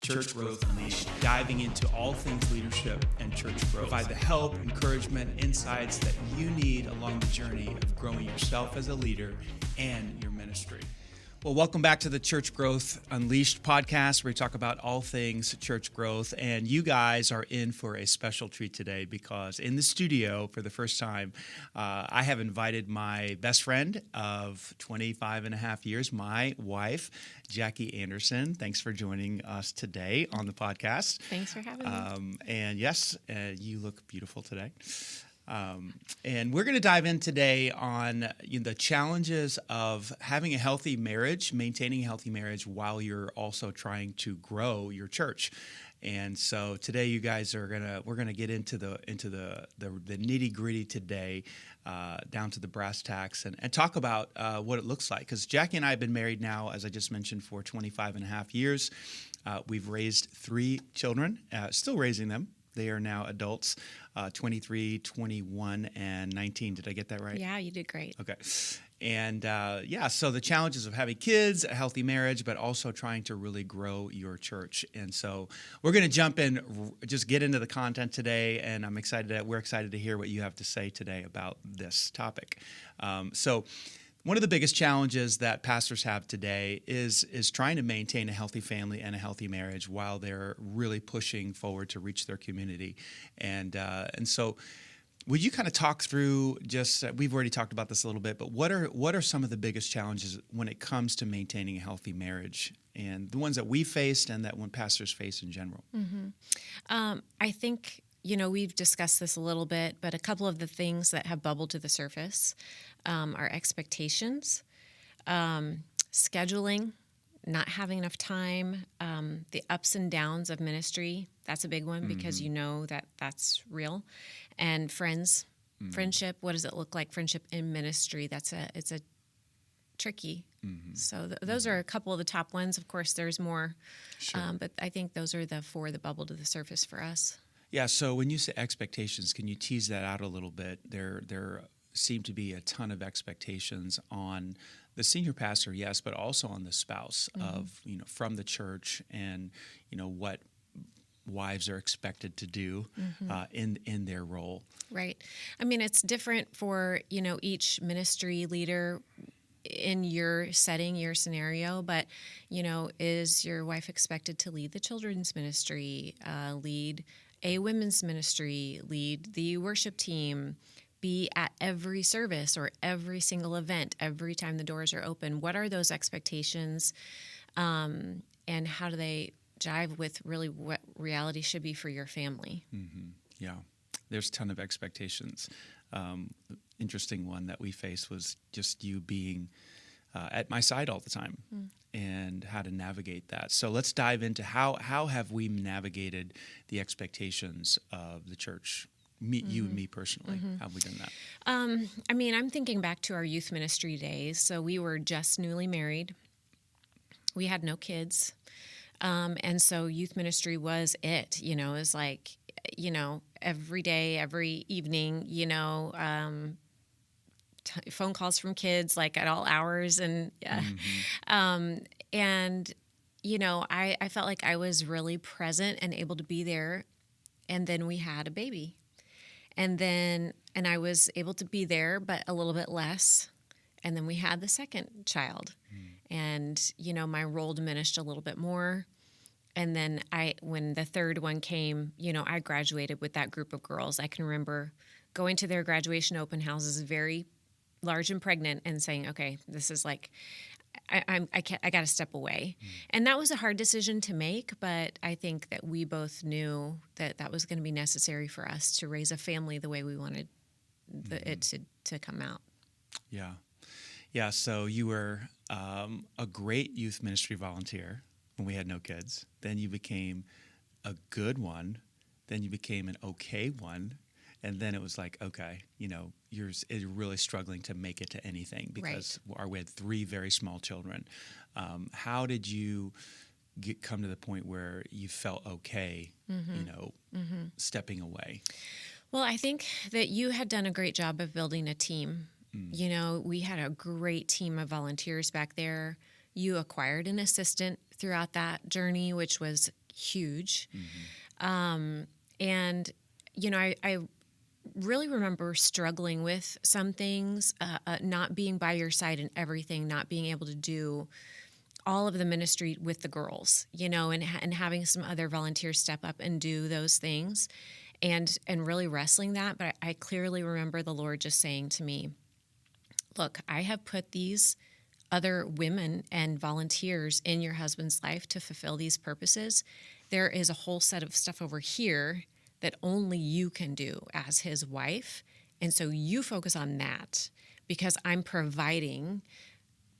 Church Growth Unleashed, diving into all things leadership and church growth. Provide the help, encouragement, insights that you need along the journey of growing yourself as a leader and your ministry. Well, welcome back to the Church Growth Unleashed podcast, where we talk about all things church growth. And you guys are in for a special treat today because in the studio for the first time, I have invited my best friend of 25 and a half years, my wife, Jackie Anderson. Thanks for joining us today on the podcast. Thanks for having me. And yes, you look beautiful today. And we're going to dive in today on the challenges of having a healthy marriage, maintaining a healthy marriage while you're also trying to grow your church. And so today, you guys we're gonna get into the nitty gritty today, down to the brass tacks, and talk about what it looks like. Because Jackie and I have been married now, as I just mentioned, for 25 and a half years. We've raised 3 children, still raising them. They are now adults, 23, 21, and 19. Did I get that right? Yeah, you did great. Okay. And so the challenges of having kids, a healthy marriage, but also trying to really grow your church. And so we're going to jump in, just get into the content today, and we're excited to hear what you have to say today about this topic. So one of the biggest challenges that pastors have today is trying to maintain a healthy family and a healthy marriage while they're really pushing forward to reach their community. And so would you kind of talk through we've already talked about this a little bit, but what are some of the biggest challenges when it comes to maintaining a healthy marriage, and the ones that we faced and that when pastors face in general? Mm-hmm. I think, we've discussed this a little bit, but a couple of the things that have bubbled to the surface are expectations, scheduling, not having enough time, the ups and downs of ministry. That's a big one because that's real. And friendship. What does it look like? Friendship in ministry. It's a tricky. Mm-hmm. So those are a couple of the top ones. Of course, there's more, sure. But I think those are the 4 that bubble to the surface for us. Yeah. So when you say expectations, can you tease that out a little bit? There seem to be a ton of expectations on the senior pastor, yes, but also on the spouse of from the church, and what wives are expected to do in their role. Right. I mean, it's different for each ministry leader in your setting, your scenario, but is your wife expected to lead the children's ministry, lead a women's ministry, lead the worship team, be at every service or every single event, every time the doors are open? What are those expectations, and how do they jive with really what reality should be for your family? Mm-hmm. Yeah, there's a ton of expectations. Interesting one that we faced was just you being at my side all the time, and how to navigate that. So let's dive into how have we navigated the expectations of the church? You and me personally, how have we done that? I'm thinking back to our youth ministry days. So we were just newly married. We had no kids. And so youth ministry was it. It was like, every day, every evening, phone calls from kids, like at all hours. And, I felt like I was really present and able to be there. And then we had a baby. And I was able to be there, but a little bit less. And then we had the second child. And, my role diminished a little bit more. And then when the third one came, I graduated with that group of girls. I can remember going to their graduation open houses, very large and pregnant, and saying, okay, this is like, I got to step away. And that was a hard decision to make, but I think that we both knew that was going to be necessary for us to raise a family the way we wanted it to come out. Yeah. Yeah, so you were a great youth ministry volunteer when we had no kids. Then you became a good one. Then you became an okay one. And then it was like, okay, you're really struggling to make it to anything because we had 3 very small children. How did you come to the point where you felt okay, stepping away? Well, I think that you had done a great job of building a team. We had a great team of volunteers back there. You acquired an assistant throughout that journey, which was huge. And, I really remember struggling with some things, not being by your side in everything, not being able to do all of the ministry with the girls, and having some other volunteers step up and do those things and really wrestling that. But I clearly remember the Lord just saying to me, look, I have put these other women and volunteers in your husband's life to fulfill these purposes. There is a whole set of stuff over here that only you can do as his wife. And so you focus on that because I'm providing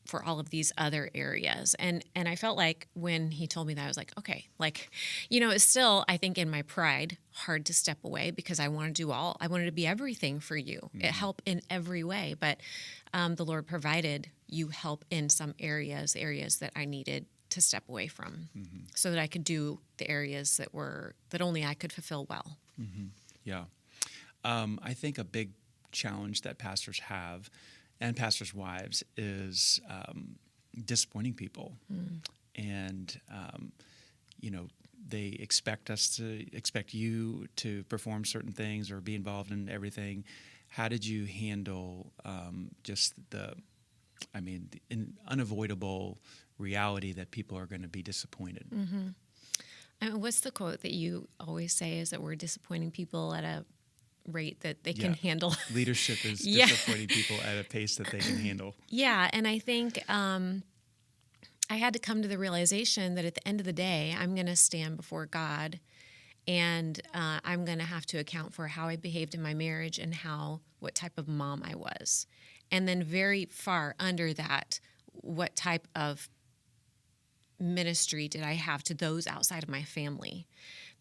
for all of these other areas. And I felt like when he told me that, I was like, okay, it's still, I think in my pride, hard to step away because I wanted to be everything for you. It help in every way. But the Lord provided you help in some areas that I needed to step away from so that I could do the areas that only I could fulfill well. Yeah. I think a big challenge that pastors have and pastors' wives is disappointing people. And, they expect you to perform certain things or be involved in everything. How did you handle just the unavoidable reality that people are going to be disappointed? What's the quote that you always say is that we're disappointing people at a rate that they can handle? Leadership is disappointing people at a pace that they can handle. Yeah, and I think I had to come to the realization that at the end of the day, I'm going to stand before God and I'm going to have to account for how I behaved in my marriage and what type of mom I was. And then very far under that, what type of ministry did I have to those outside of my family?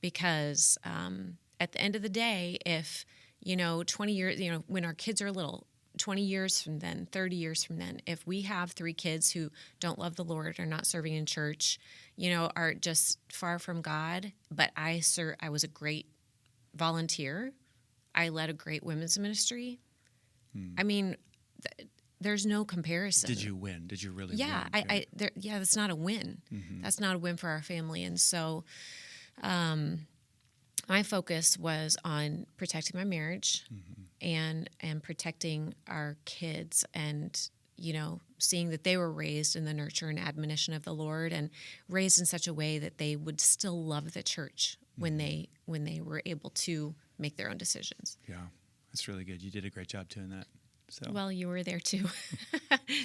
Because at the end of the day, if, 20 years, when our kids are little, 20 years from then, 30 years from then, if we have 3 kids who don't love the Lord, are not serving in church, are just far from God, but I was a great volunteer. I led a great women's ministry. I mean, there's no comparison. Did you win? Did you really win? That's not a win. That's not a win for our family. And so my focus was on protecting my marriage and protecting our kids and, seeing that they were raised in the nurture and admonition of the Lord and raised in such a way that they would still love the church when they were able to make their own decisions. Yeah, that's really good. You did a great job doing that. So. Well, you were there too.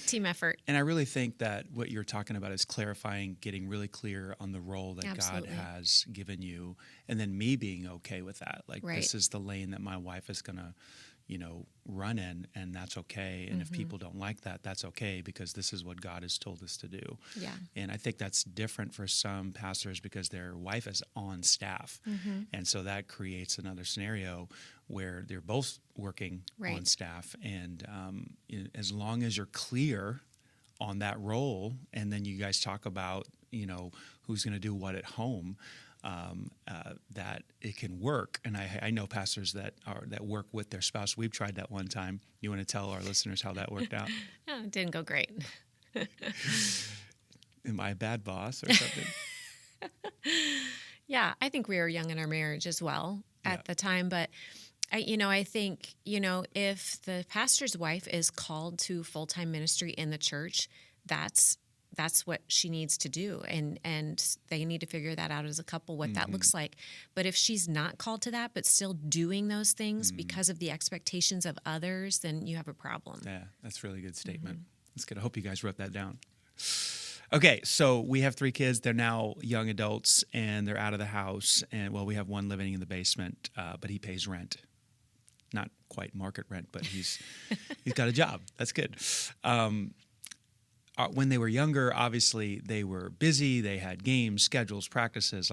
Team effort. And I really think that what you're talking about is clarifying, getting really clear on the role that Absolutely. God has given you, and then me being okay with that. Right. This is the lane that my wife is going to, run in, and that's okay. And if people don't like that, that's okay, because this is what God has told us to do. Yeah. And I think that's different for some pastors because their wife is on staff. And so that creates another scenario where they're both working Right. on staff. And as long as you're clear on that role, and then you guys talk about, who's going to do what at home, that it can work. And I know pastors that work with their spouse. We've tried that one time. You want to tell our listeners how that worked out? Oh, it didn't go great. Am I a bad boss or something? Yeah, I think we were young in our marriage as well at the time, but I think, if the pastor's wife is called to full-time ministry in the church, that's what she needs to do. And they need to figure that out as a couple, what that looks like. But if she's not called to that, but still doing those things because of the expectations of others, then you have a problem. Yeah, that's a really good statement. That's good. I hope you guys wrote that down. Okay, so we have 3 kids. They're now young adults, and they're out of the house. And, well, we have one living in the basement, but he pays rent. Not quite market rent, but he's got a job. That's good. When they were younger, obviously they were busy. They had games, schedules, practices.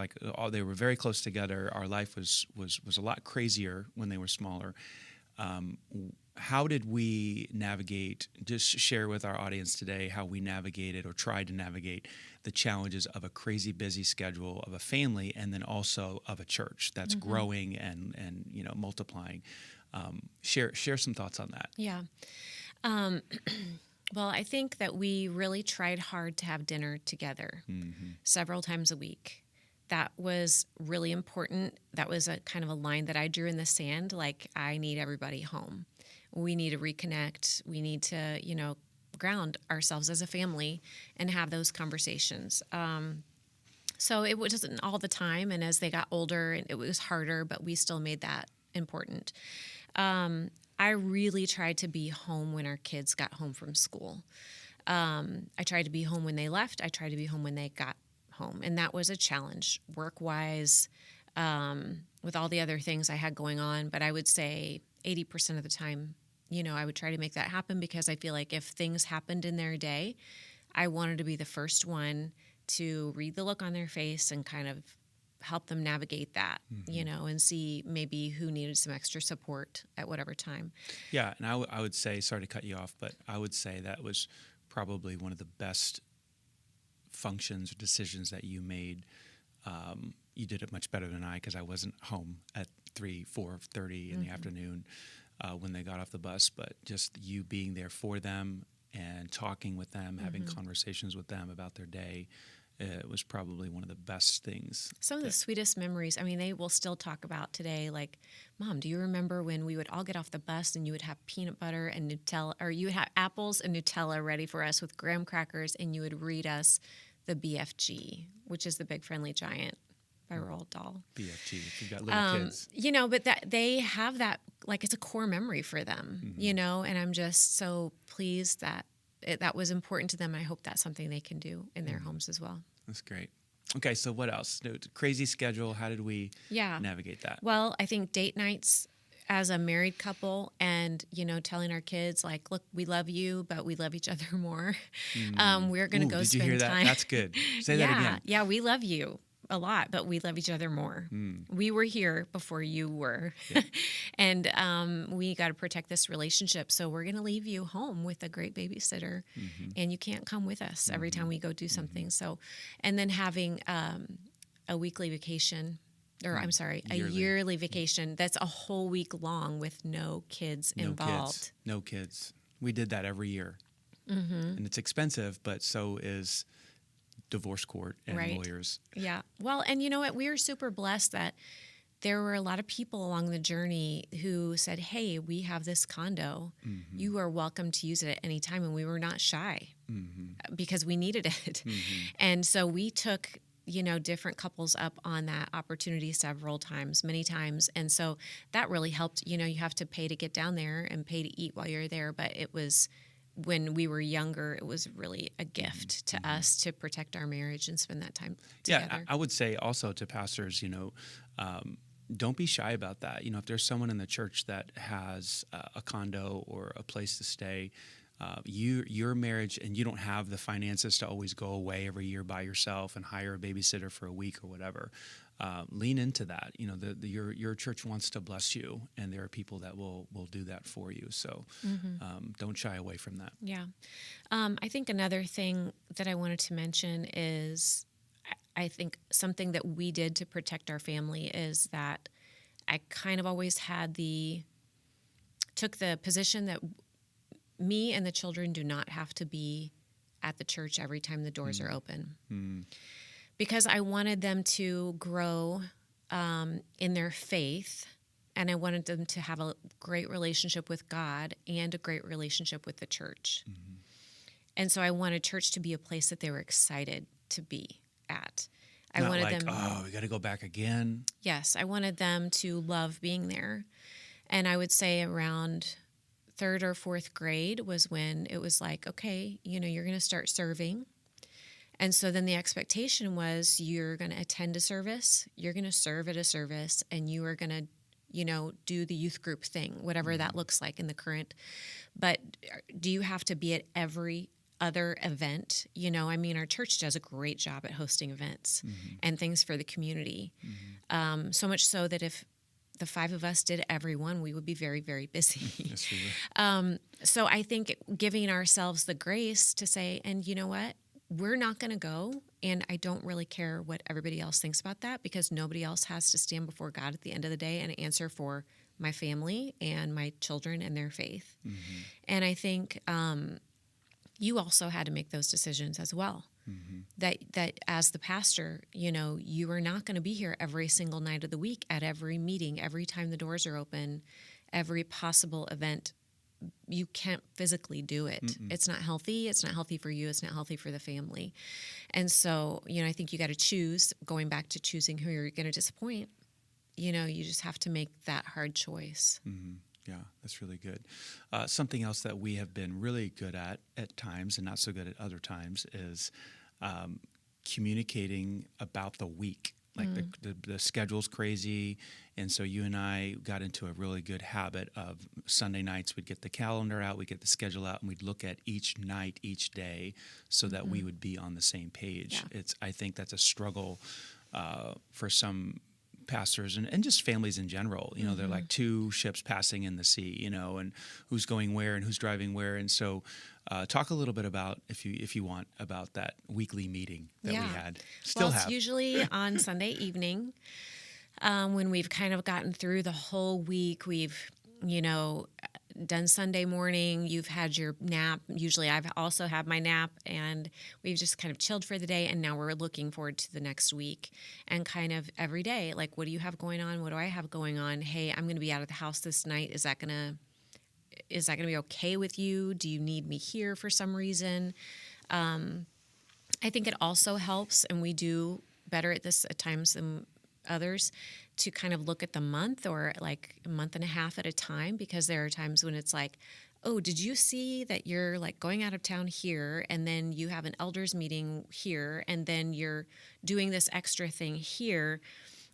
They were very close together. Our life was a lot crazier when they were smaller. How did we navigate? Just share with our audience today how we navigated or tried to navigate the challenges of a crazy busy schedule of a family, and then also of a church that's growing and multiplying. Share some thoughts on that. Yeah. Well, I think that we really tried hard to have dinner together several times a week, that was really important. That was a kind of a line that I drew in the sand. Like, I need everybody home. We need to reconnect. We need to, ground ourselves as a family and have those conversations. So it wasn't all the time. And as they got older, it was harder, but we still made that important. I really tried to be home when our kids got home from school. I tried to be home when they left. I tried to be home when they got home. And that was a challenge work-wise, with all the other things I had going on. But I would say 80% of the time, I would try to make that happen, because I feel like if things happened in their day, I wanted to be the first one to read the look on their face and kind of help them navigate that, and see maybe who needed some extra support at whatever time. Yeah, and I would say, sorry to cut you off, but I would say that was probably one of the best functions or decisions that you made. You did it much better than I, because I wasn't home at 4:30 in the afternoon when they got off the bus, but just you being there for them and talking with them, having conversations with them about their day. It was probably one of the best things. Some of the sweetest memories, they will still talk about today, like, Mom, do you remember when we would all get off the bus and you would have peanut butter and Nutella, or you would have apples and Nutella ready for us with graham crackers, and you would read us the BFG, which is The Big Friendly Giant by Roald Dahl. BFG, if you've got little kids. But that they have that, like, it's a core memory for them, and I'm just so pleased that that was important to them. I hope that's something they can do in their homes as well. That's great. Okay, so what else? Crazy schedule. How did we navigate that? Well, I think date nights as a married couple, and telling our kids, like, look, we love you, but we love each other more. We're going to go did spend you hear time. That? That's good. Say that again. Yeah, we love you a lot, but we love each other more. We were here before you were. Yeah. And we got to protect this relationship. So we're going to leave you home with a great babysitter, and you can't come with us every time we go do something. So, and then having a weekly vacation, or I'm sorry, a yearly vacation that's a whole week long with no kids involved. No kids. We did that every year. And it's expensive, but so is divorce court and lawyers. Yeah. Well, and you know what? We were super blessed that there were a lot of people along the journey who said, hey, we have this condo. You are welcome to use it at any time. And we were not shy because we needed it. And so we took, different couples up on that opportunity many times. And so that really helped. You have to pay to get down there and pay to eat while you're there. But it was, when we were younger, it was really a gift to us to protect our marriage and spend that time together. Yeah, I would say also to pastors, don't be shy about that. If there's someone in the church that has a condo or a place to stay, your marriage, and you don't have the finances to always go away every year by yourself and hire a babysitter for a week or whatever, lean into that. Your church wants to bless you, and there are people that will do that for you. So don't shy away from that. Yeah. I think another thing that I wanted to mention is, I think something that we did to protect our family is that I kind of always took the position that me and the children do not have to be at the church every time the doors are open. Because I wanted them to grow in their faith, and I wanted them to have a great relationship with God and a great relationship with the church. And so I wanted church to be a place that they were excited to be at. I Not wanted like, them. we got to go baback again. Yes, I wanted them to love being there. And I would say around third or fourth grade was when it was like, okay, you're going to start serving. And so then the expectation was, you're going to attend a service, you're going to serve at a service, and you are going to, do the youth group thing, whatever that looks like in the current. But do you have to be at every other event? Our church does a great job at hosting events and things for the community. So much so that if the five of us did every one, we would be very, very busy. Yes, we would. So I think giving ourselves the grace to say, and you know what? We're not going to go, and I don't really care what everybody else thinks about that, because nobody else has to stand before God at the end of the day and answer for my family and my children and their faith. And I think you also had to make those decisions as well. that as the pastor, you are not going to be here every single night of the week at every meeting, every time the doors are open, every possible event. You can't physically do it. Mm-mm. It's not healthy. It's not healthy for you. It's not healthy for the family. And so, I think you got to choose, going back to choosing who you're going to disappoint. You just have to make that hard choice. Mm-hmm. Yeah, that's really good. Something else that we have been really good at times and not so good at other times is communicating about the week. Like the schedule's crazy, and so you and I got into a really good habit of Sunday nights we'd get the calendar out, we'd get the schedule out, and we'd look at each night, each day, so that we would be on the same page. Yeah. I think that's a struggle for some pastors and just families in general. They're like two ships passing in the sea, and who's going where and who's driving where. And so talk a little bit about, if you want, about that weekly meeting that we had. It's usually on Sunday evening when we've kind of gotten through the whole week. We've, done Sunday morning, you've had your nap. Usually I've also had my nap, and we've just kind of chilled for the day, and now we're looking forward to the next week. And kind of every day, like, what do you have going on? What do I have going on? Hey, I'm going to be out of the house this night. Is that going to be okay with you? Do you need me here for some reason? I think it also helps, and we do better at this at times than others, to kind of look at the month or like a month and a half at a time, because there are times when it's like, oh, did you see that you're like going out of town here, and then you have an elders meeting here, and then you're doing this extra thing here?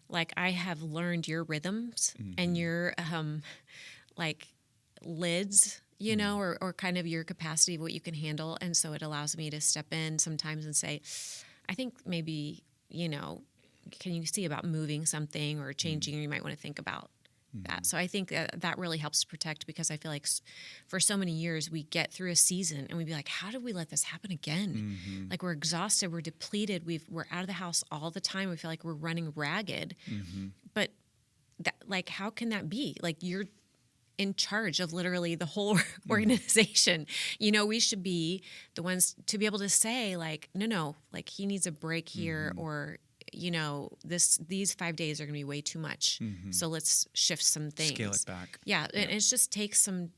Like, I have learned your rhythms and your like lids, or kind of your capacity of what you can handle. And so it allows me to step in sometimes and say, I think maybe, can you see about moving something or changing? Or you might want to think about that. So I think that really helps protect, because I feel like for so many years we get through a season and we'd be like, how did we let this happen again? Like, we're exhausted, we're depleted, we're out of the house all the time. We feel like we're running ragged. But like, how can that be? Like, you're in charge of literally the whole organization. We should be the ones to be able to say, like, no, like, he needs a break here, or these 5 days are going to be way too much. So let's shift some things. Scale it back. Yeah. And it just takes some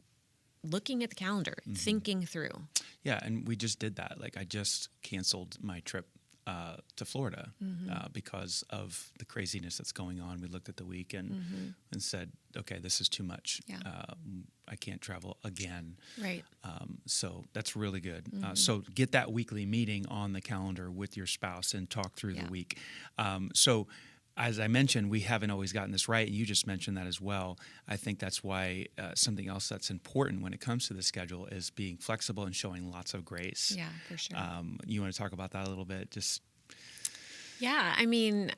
looking at the calendar, thinking through. Yeah. And we just did that. Like, I just canceled my trip to Florida because of the craziness that's going on. We looked at the week and said, okay, this is too much. Yeah. I can't travel again. Right. So that's really good. So get that weekly meeting on the calendar with your spouse and talk through the week. So as I mentioned, we haven't always gotten this right. You just mentioned that as well. I think that's why something else that's important when it comes to the schedule is being flexible and showing lots of grace. Yeah, for sure. You want to talk about that a little bit? Yeah, I mean,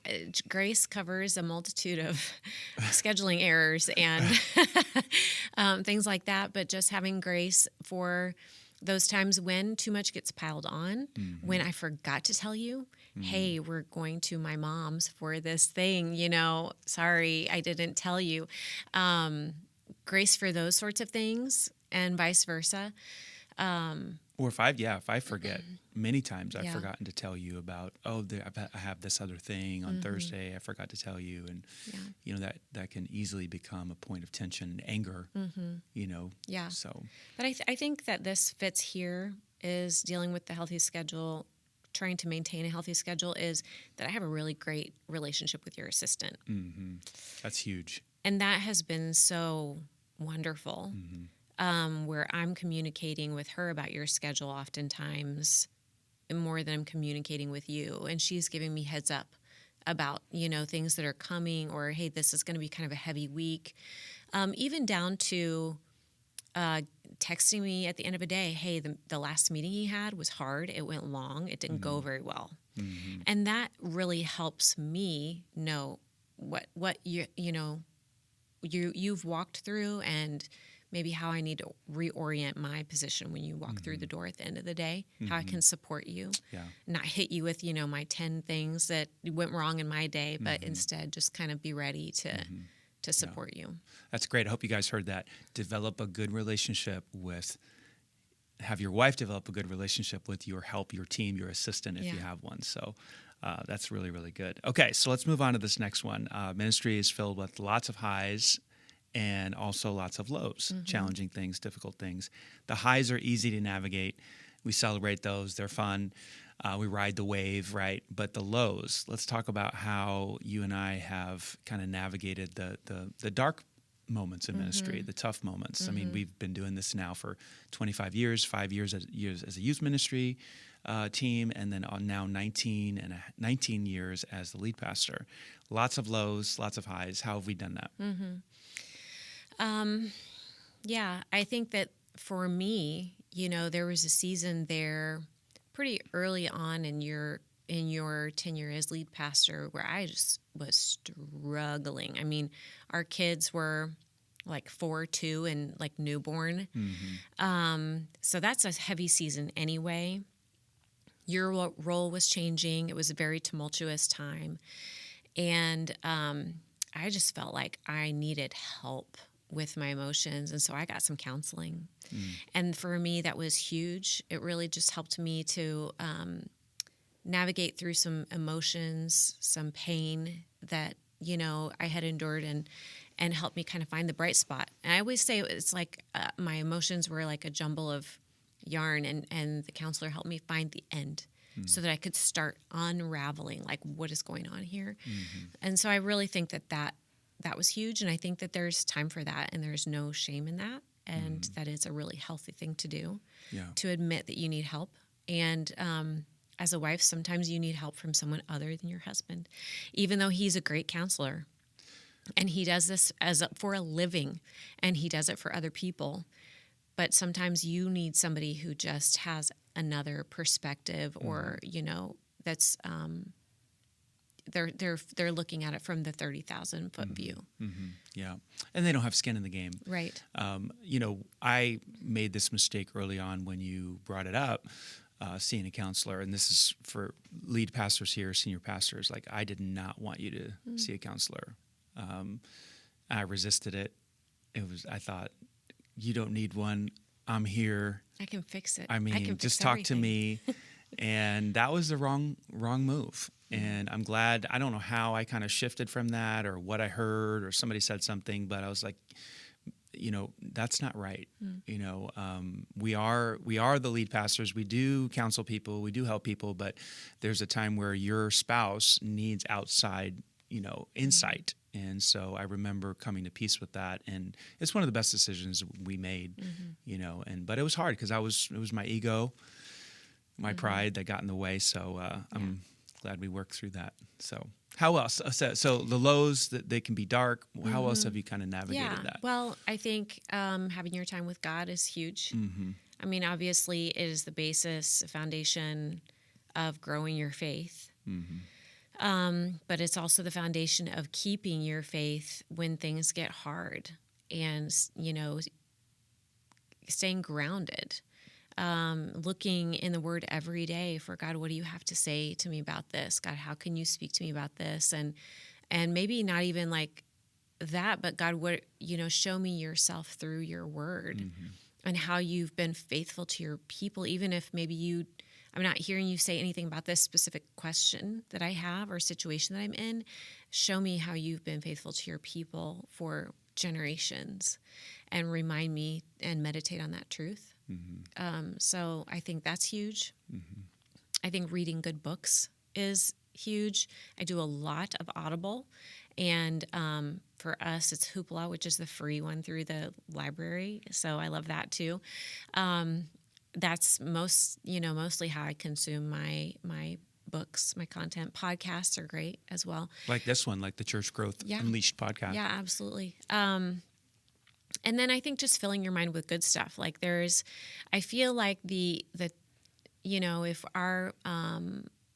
grace covers a multitude of scheduling errors and things like that, but just having grace for those times when too much gets piled on, when I forgot to tell you, hey, we're going to my mom's for this thing, sorry, I didn't tell you. Grace for those sorts of things, and vice versa. Or if I forget, many times I've forgotten to tell you about, I have this other thing on Thursday, I forgot to tell you. And, that can easily become a point of tension and anger, Yeah. So. But I think that this fits here, is dealing with the healthy schedule, trying to maintain a healthy schedule, is that I have a really great relationship with your assistant. That's huge. And that has been so wonderful. Where I'm communicating with her about your schedule oftentimes more than I'm communicating with you. And she's giving me heads up about, things that are coming, or, hey, this is going to be kind of a heavy week. Even down to texting me at the end of a day, hey, the last meeting he had was hard. It went long. It didn't go very well. And that really helps me know what you've walked through, and maybe how I need to reorient my position when you walk through the door at the end of the day, how I can support you, not hit you with, my 10 things that went wrong in my day, but instead just kind of be ready to support you. That's great. I hope you guys heard that. Develop a good relationship with have your wife develop a good relationship with your help, your team, your assistant, if you Yeah. have one. So that's really, really good. Okay, so let's move on to this next one. Ministry is filled with lots of highs and also lots of lows, challenging things, difficult things. The highs are easy to navigate. We celebrate those. They're fun. We ride the wave, right? But the lows, let's talk about how you and I have kind of navigated the dark moments in ministry, the tough moments. I mean, we've been doing this now for 25 years, 5 years as a youth ministry team, and then now 19 years as the lead pastor. Lots of lows, lots of highs. How have we done that? Yeah, I think that for me, there was a season there pretty early on in your tenure as lead pastor where I just was struggling. I mean, our kids were like 4, 2, and like newborn. So that's a heavy season anyway. Your role was changing. It was a very tumultuous time. And I just felt like I needed help with my emotions. And so I got some counseling. And for me, that was huge. It really just helped me to navigate through some emotions, some pain that, I had endured and helped me kind of find the bright spot. And I always say it's like my emotions were like a jumble of yarn, and the counselor helped me find the end so that I could start unraveling, like, what is going on here. And so I really think that was huge. And I think that there's time for that, and there's no shame in that. And that is a really healthy thing to do, to admit that you need help. And as a wife, sometimes you need help from someone other than your husband, even though he's a great counselor. And he does this for a living, and he does it for other people. But sometimes you need somebody who just has another perspective, or that's they're looking at it from the 30,000 foot view. Yeah, and they don't have skin in the game, Right. I made this mistake early on when you brought it up, seeing a counselor, and this is for lead pastors here, senior pastors. Like, I did not want you to see a counselor. I resisted it. I thought, you don't need one. I'm here. I can fix it. I mean, just talk to me. And that was the wrong move. And I'm glad. I don't know how I kind of shifted from that, or what I heard, or somebody said something, but I was like, that's not right. We are the lead pastors. We do counsel people. We do help people, but there's a time where your spouse needs outside, insight. And so I remember coming to peace with that, and it's one of the best decisions we made, but it was hard because it was my ego, my pride that got in the way. So I'm glad we worked through that. So how else? So the lows, that they can be dark. How else have you kind of navigated that? Well, I think having your time with God is huge. I mean, obviously it is the basis, foundation of growing your faith. But it's also the foundation of keeping your faith when things get hard, and, staying grounded, looking in the Word every day for, God, what do you have to say to me about this? God, how can you speak to me about this? And maybe not even like that, but God, what, show me yourself through your Word, and how you've been faithful to your people, even if maybe I'm not hearing you say anything about this specific question that I have or situation that I'm in. Show me how you've been faithful to your people for generations, and remind me and meditate on that truth. So I think that's huge. I think reading good books is huge. I do a lot of Audible, and for us, it's Hoopla, which is the free one through the library. So I love that too. That's mostly how I consume my books, my content. Podcasts are great as well. Like this one, like the Church Growth Unleashed podcast. Yeah, absolutely. And then I think just filling your mind with good stuff. Like I feel like if our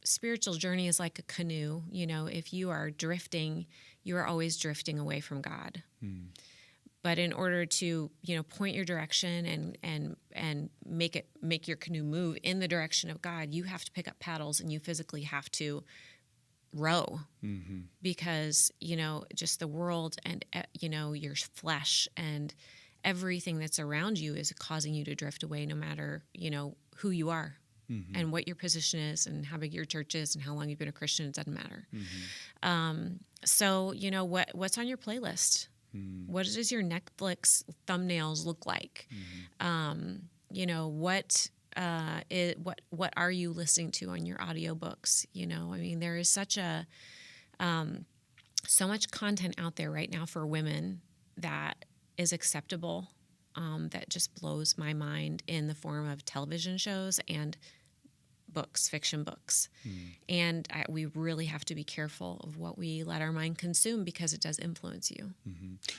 spiritual journey is like a canoe, if you are drifting, you are always drifting away from God. But in order to, point your direction and make your canoe move in the direction of God, you have to pick up paddles, and you physically have to row, because, just the world and, your flesh and everything that's around you is causing you to drift away, no matter, who you are and what your position is and how big your church is and how long you've been a Christian. It doesn't matter. So, what's on your playlist? What does your Netflix thumbnails look like? What are you listening to on your audiobooks? There is so much content out there right now for women that is acceptable, that just blows my mind in the form of television shows and books, fiction books. And we really have to be careful of what we let our mind consume, because it does influence you.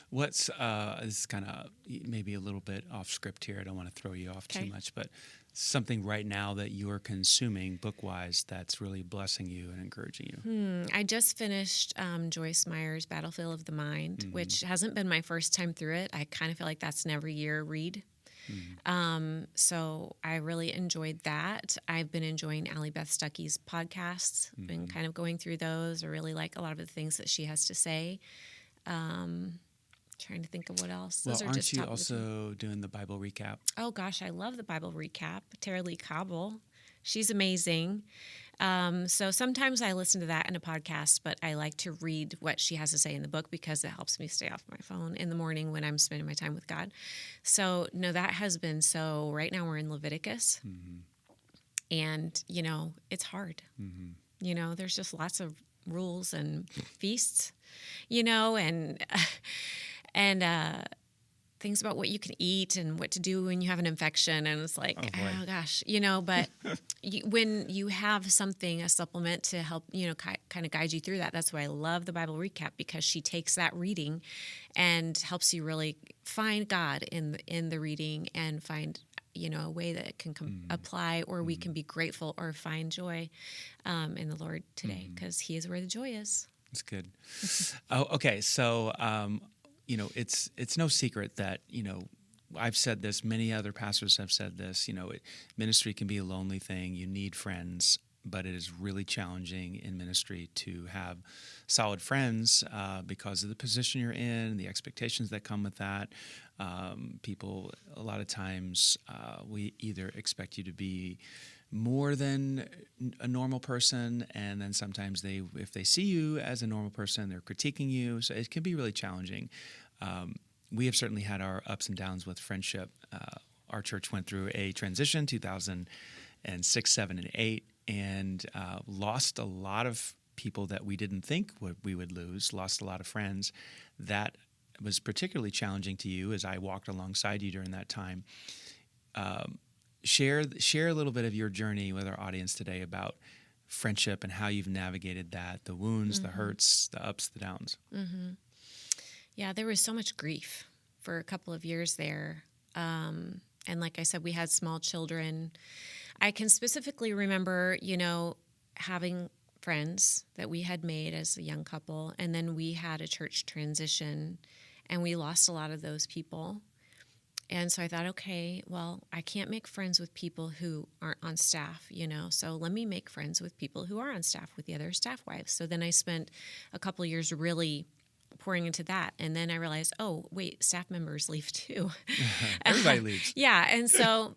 What's this is kind of maybe a little bit off script here. I don't want to throw you off too much, but something right now that you're consuming book-wise that's really blessing you and encouraging you. I just finished Joyce Meyer's Battlefield of the Mind, which hasn't been my first time through it. I kind of feel like that's an every year read. So I really enjoyed that. I've been enjoying Allie Beth Stuckey's podcasts, been kind of going through those. I really like a lot of the things that she has to say. Trying to think of what else. Those are aren't you also doing the Bible recap? Oh gosh, I love the Bible recap. Tara Lee Cobble, she's amazing. So sometimes I listen to that in a podcast, but I like to read what she has to say in the book, because it helps me stay off my phone in the morning when I'm spending my time with God. So no, that has been so. Right now we're in Leviticus, and it's hard. There's just lots of rules and feasts, and things about what you can eat and what to do when you have an infection. And it's like, oh gosh, but when you have something, a supplement to help, kind of guide you through that. That's why I love the Bible recap, because she takes that reading and helps you really find God in the reading, and find, a way that it can apply, or we can be grateful or find joy in the Lord today, because He is where the joy is. That's good. Okay. So, it's no secret that, I've said this, many other pastors have said this, ministry can be a lonely thing. You need friends, but it is really challenging in ministry to have solid friends because of the position you're in, the expectations that come with that. People, a lot of times, we either expect you to be more than a normal person, and then sometimes if they see you as a normal person, they're critiquing you. So it can be really challenging. We have certainly had our ups and downs with friendship. Our church went through a transition, 2006, 7, and 8, and lost a lot of people that we didn't think we would lose, lost a lot of friends. That was particularly challenging to you as I walked alongside you during that time. Share a little bit of your journey with our audience today about friendship and how you've navigated that, the wounds, the hurts, the ups, the downs. Yeah, there was so much grief for a couple of years there. And like I said, we had small children. I can specifically remember, having friends that we had made as a young couple, and then we had a church transition, and we lost a lot of those people. And so I thought, okay, well, I can't make friends with people who aren't on staff, so let me make friends with people who are on staff, with the other staff wives. So then I spent a couple of years really pouring into that. And then I realized, oh, wait, staff members leave too. Everybody leaves. Yeah. And so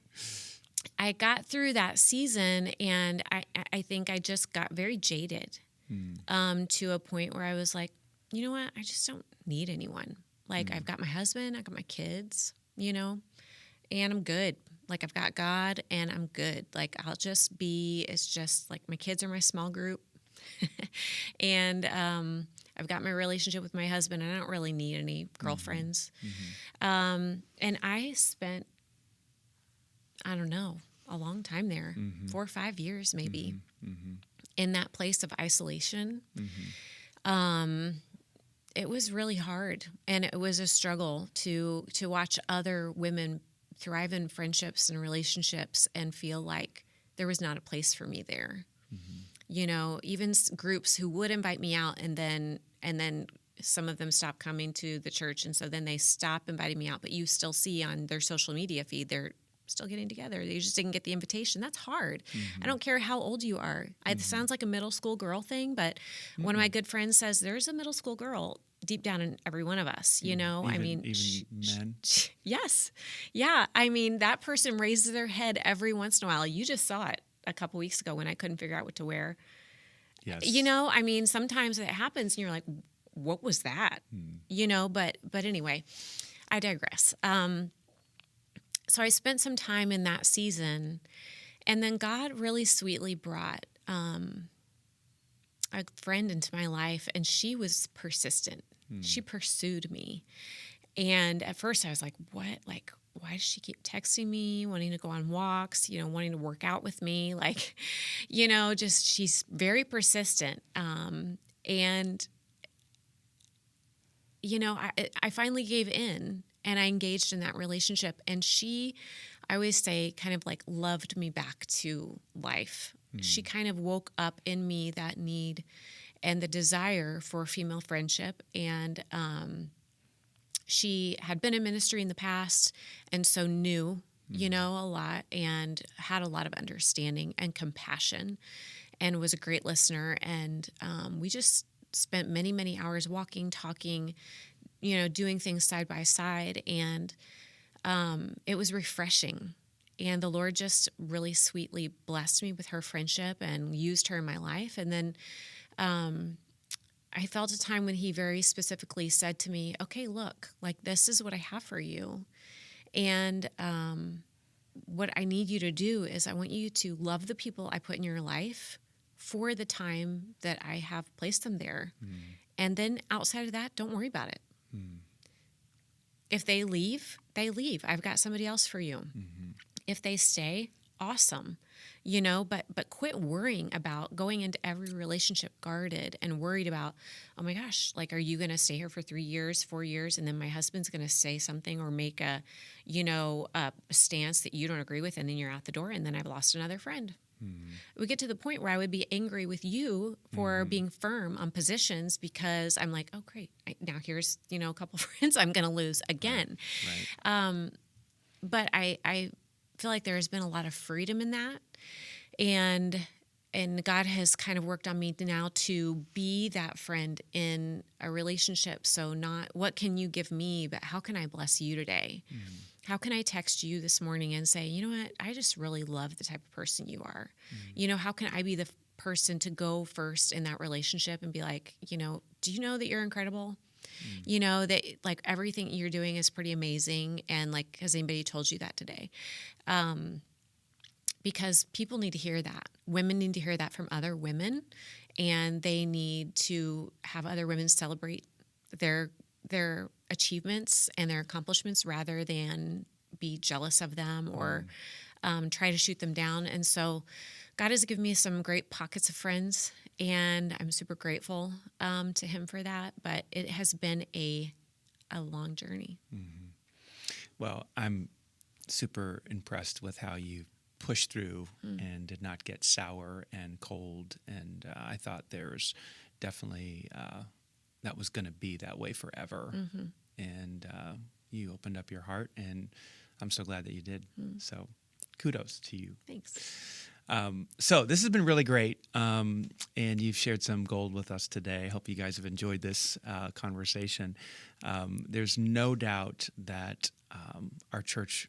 I got through that season, and I think I just got very jaded to a point where I was like, you know what? I just don't need anyone. Like, I've got my husband, I've got my kids, and I'm good. Like, I've got God, and I'm good. Like, it's just like my kids are my small group. And I've got my relationship with my husband, and I don't really need any girlfriends. And I spent, I don't know, a long time there, 4 or 5 years maybe, in that place of isolation. It was really hard, and it was a struggle to watch other women thrive in friendships and relationships and feel like there was not a place for me there. Even groups who would invite me out, and then some of them stop coming to the church, and so then they stop inviting me out, but you still see on their social media feed they're still getting together. You just didn't get the invitation. That's hard. I don't care how old you are. It sounds like a middle school girl thing, but one of my good friends says there's a middle school girl deep down in every one of us, you know? Even men. Yes. Yeah. I mean, that person raises their head every once in a while. You just saw it a couple weeks ago when I couldn't figure out what to wear. Yes. You know, I mean, sometimes it happens and you're like, what was that? You know, but anyway, I digress. So I spent some time in that season, and then God really sweetly brought a friend into my life, and she was persistent. She pursued me. And at first I was like, what? Like, why does she keep texting me, wanting to go on walks, you know, wanting to work out with me? Like, you know, just she's very persistent. And, you know, I finally gave in and I engaged in that relationship. And she, I always say, kind of like loved me back to life. She kind of woke up in me that need and the desire for female friendship. And she had been in ministry in the past and so knew, you know, a lot and had a lot of understanding and compassion and was a great listener. And we just spent many, many hours walking, talking, you know, doing things side by side. And it was refreshing. And the Lord just really sweetly blessed me with her friendship and used her in my life. And then I felt a time when he very specifically said to me, okay, look, like this is what I have for you. And what I need you to do is I want you to love the people I put in your life for the time that I have placed them there. And then outside of that, don't worry about it. If they leave, they leave. I've got somebody else for you. If they stay, awesome. You know, but quit worrying about going into every relationship guarded and worried about, oh my gosh, like, are you going to stay here for 3 years, 4 years? And then my husband's going to say something or make a, you know, a stance that you don't agree with. And then you're out the door and then I've lost another friend. We get to the point where I would be angry with you for being firm on positions because I'm like, oh, great. Now here's, you know, a couple friends I'm going to lose again. Right. But I feel like there has been a lot of freedom in that. And God has kind of worked on me now to be that friend in a relationship. So not what can you give me, but how can I bless you today? How can I text you this morning and say, you know what, I just really love the type of person you are. You know, how can I be the person to go first in that relationship and be like, you know, do you know that you're incredible? You know, that like everything you're doing is pretty amazing. And like, has anybody told you that today? Because people need to hear that. Women need to hear that from other women, and they need to have other women celebrate their achievements and their accomplishments rather than be jealous of them or try to shoot them down. And so God has given me some great pockets of friends, and I'm super grateful to him for that. But it has been a long journey. Well, I'm super impressed with how you pushed through and did not get sour and cold. And I thought there's definitely that was going to be that way forever. And you opened up your heart, and I'm so glad that you did. So kudos to you. Thanks. So this has been really great, and you've shared some gold with us today. I hope you guys have enjoyed this conversation. There's no doubt that our church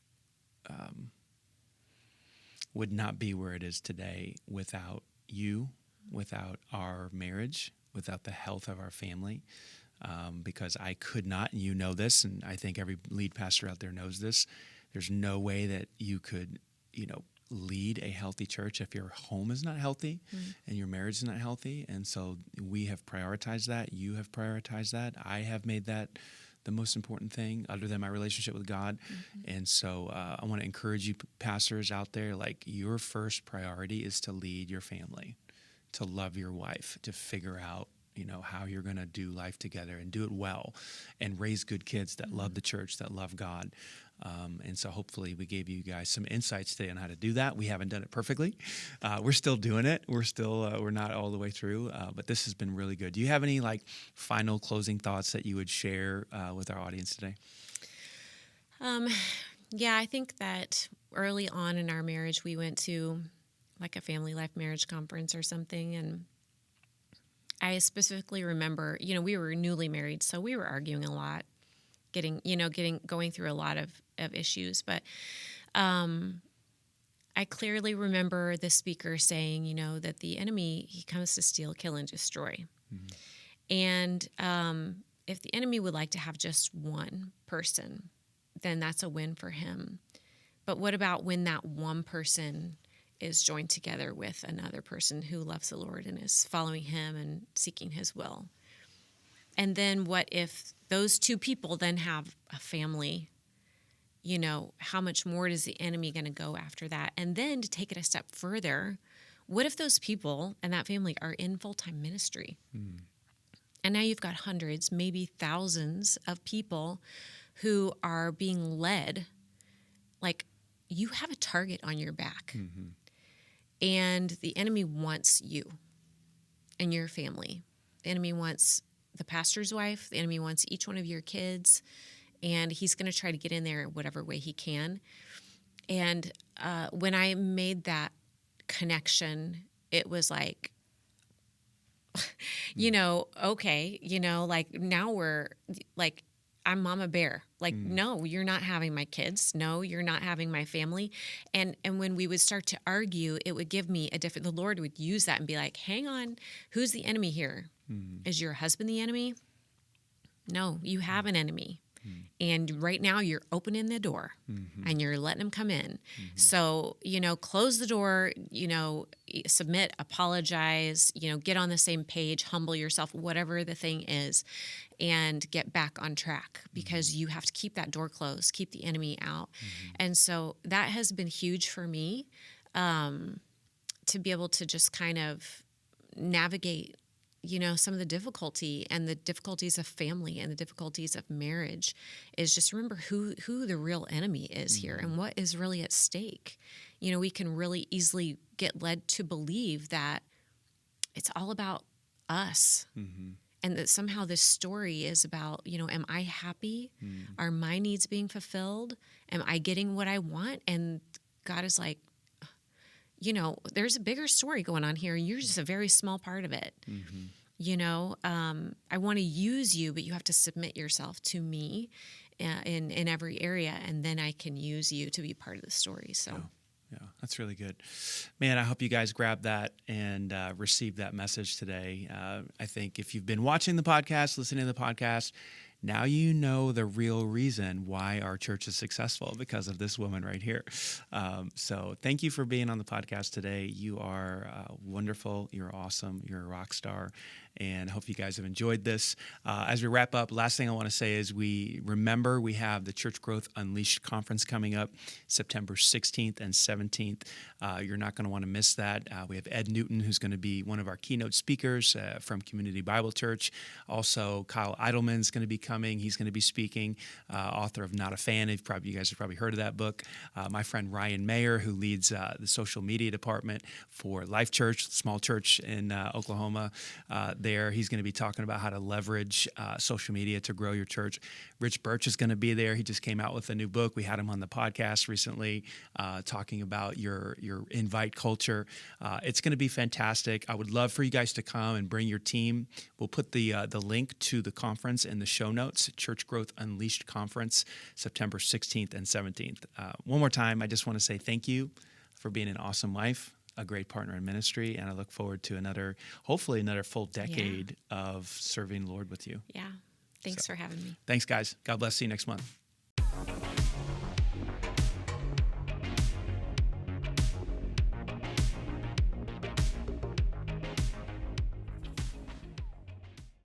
would not be where it is today without you, without our marriage, without the health of our family, because I could not, and you know this, and I think every lead pastor out there knows this, there's no way that you could, you know, lead a healthy church if your home is not healthy and your marriage is not healthy. And so we have prioritized that. You have prioritized that. I have made that the most important thing other than my relationship with God. And so I want to encourage you pastors out there, like your first priority is to lead your family, to love your wife, to figure out, you know, how you're going to do life together and do it well and raise good kids that love the church, that love God. And so hopefully we gave you guys some insights today on how to do that. We haven't done it perfectly. We're still doing it. We're still, we're not all the way through, but this has been really good. Do you have any like final closing thoughts that you would share with our audience today? Yeah, I think that early on in our marriage, we went to like a family life marriage conference or something. And I specifically remember, we were newly married, so we were arguing a lot, going through a lot of issues. But I clearly remember the speaker saying, that the enemy, he comes to steal, kill, and destroy. And if the enemy would like to have just one person, then that's a win for him. But what about when that one person is joined together with another person who loves the Lord and is following him and seeking his will? And then what if those two people then have a family? How much more is the enemy going to go after that? And then to take it a step further, what if those people and that family are in full-time ministry? And now you've got hundreds, maybe thousands of people who are being led. Like, you have a target on your back. And the enemy wants you and your family. The enemy wants the pastor's wife. The enemy wants each one of your kids. And he's going to try to get in there whatever way he can. And when I made that connection, it was like, okay, like now we're like, I'm Mama Bear. Like, no, you're not having my kids. No, you're not having my family. And when we would start to argue, it would give me the Lord would use that and be like, hang on, who's the enemy here? Is your husband the enemy? No, you have an enemy. And right now you're opening the door and you're letting them come in. So, close the door, submit, apologize, get on the same page, humble yourself, whatever the thing is, and get back on track because you have to keep that door closed, keep the enemy out. And so that has been huge for me to be able to just kind of navigate some of the difficulty and the difficulties of family and the difficulties of marriage is just remember who the real enemy is here and what is really at stake. We can really easily get led to believe that it's all about us and that somehow this story is about, am I happy? Are my needs being fulfilled? Am I getting what I want? And God is like, there's a bigger story going on here. You're just a very small part of it. I want to use you, but you have to submit yourself to me in every area, and then I can use you to be part of the story. So. Yeah, that's really good. Man, I hope you guys grab that and receive that message today. I think if you've been watching the podcast, listening to the podcast, now you know the real reason why our church is successful because of this woman right here. So thank you for being on the podcast today. You are wonderful. You're awesome. You're a rock star. And I hope you guys have enjoyed this. As we wrap up, last thing I want to say is we have the Church Growth Unleashed Conference coming up September 16th and 17th. You're not going to want to miss that. We have Ed Newton, who's going to be one of our keynote speakers from Community Bible Church. Also, Kyle Idleman's going to be coming. He's going to be speaking, author of Not a Fan. You guys have probably heard of that book. My friend Ryan Mayer, who leads the social media department for Life Church, small church in Oklahoma. He's going to be talking about how to leverage social media to grow your church. Rich Birch is going to be there. He just came out with a new book. We had him on the podcast recently talking about your invite culture. It's going to be fantastic. I would love for you guys to come and bring your team. We'll put the link to the conference in the show notes, Church Growth Unleashed Conference, September 16th and 17th. One more time, I just want to say thank you for being an awesome wife, a great partner in ministry, and I look forward to hopefully another full decade of serving the Lord with you. Yeah. Thanks for having me. Thanks, guys. God bless. See you next month.